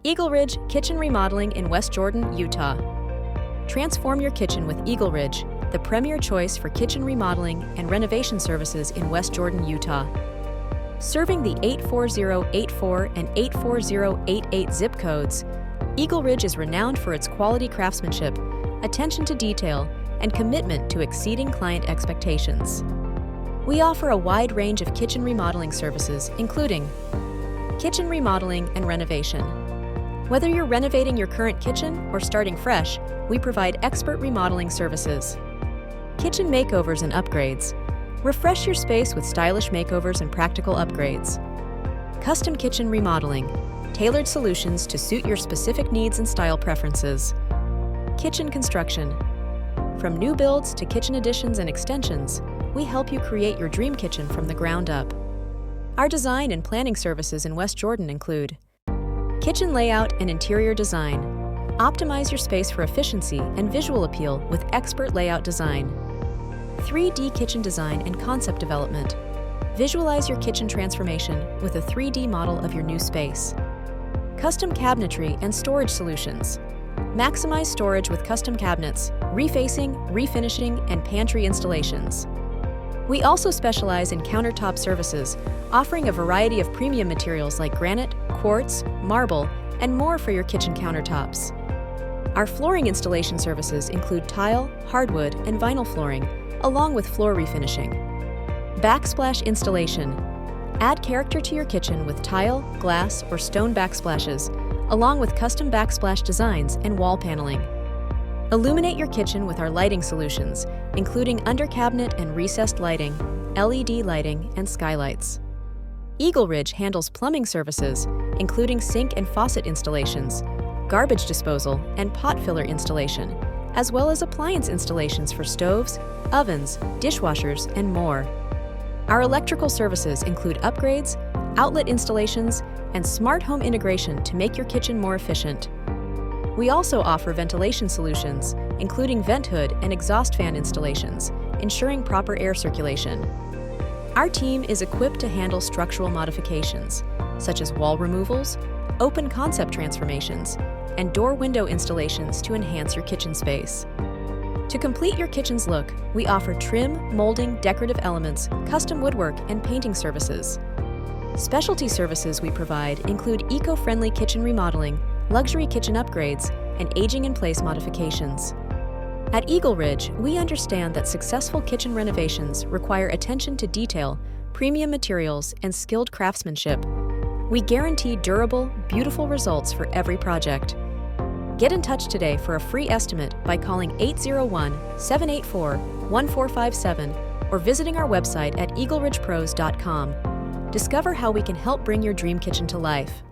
EagleRidge Kitchen Remodeling in West Jordan, Utah. Transform your kitchen with EagleRidge, the premier choice for kitchen remodeling and renovation services in West Jordan, Utah. Serving the 84084 and 84088 zip codes, EagleRidge is renowned for its quality craftsmanship, attention to detail, and commitment to exceeding client expectations. We offer a wide range of kitchen remodeling services, including kitchen remodeling and renovation. Whether you're renovating your current kitchen or starting fresh, we provide expert remodeling services. Kitchen makeovers and upgrades. Refresh your space with stylish makeovers and practical upgrades. Custom kitchen remodeling. Tailored solutions to suit your specific needs and style preferences. Kitchen construction. From new builds to kitchen additions and extensions, we help you create your dream kitchen from the ground up. Our design and planning services in West Jordan include kitchen layout and interior design. Optimize your space for efficiency and visual appeal with expert layout design. 3D kitchen design and concept development. Visualize your kitchen transformation with a 3D model of your new space. Custom cabinetry and storage solutions. Maximize storage with custom cabinets, refacing, refinishing, and pantry installations. We also specialize in countertop services, offering a variety of premium materials like granite, quartz, marble, and more for your kitchen countertops. Our flooring installation services include tile, hardwood, and vinyl flooring, along with floor refinishing. Backsplash installation. Add character to your kitchen with tile, glass, or stone backsplashes, along with custom backsplash designs and wall paneling. Illuminate your kitchen with our lighting solutions, including under cabinet and recessed lighting, LED lighting, and skylights. EagleRidge handles plumbing services, including sink and faucet installations, garbage disposal, and pot filler installation, as well as appliance installations for stoves, ovens, dishwashers, and more. Our electrical services include upgrades, outlet installations, and smart home integration to make your kitchen more efficient. We also offer ventilation solutions, including vent hood and exhaust fan installations, ensuring proper air circulation. Our team is equipped to handle structural modifications, such as wall removals, open concept transformations, and door-window installations to enhance your kitchen space. To complete your kitchen's look, we offer trim, molding, decorative elements, custom woodwork, and painting services. Specialty services we provide include eco-friendly kitchen remodeling, luxury kitchen upgrades, and aging-in-place modifications. At EagleRidge, we understand that successful kitchen renovations require attention to detail, premium materials, and skilled craftsmanship. We guarantee durable, beautiful results for every project. Get in touch today for a free estimate by calling 801-784-1457 or visiting our website at EagleRidgePros.com. Discover how we can help bring your dream kitchen to life.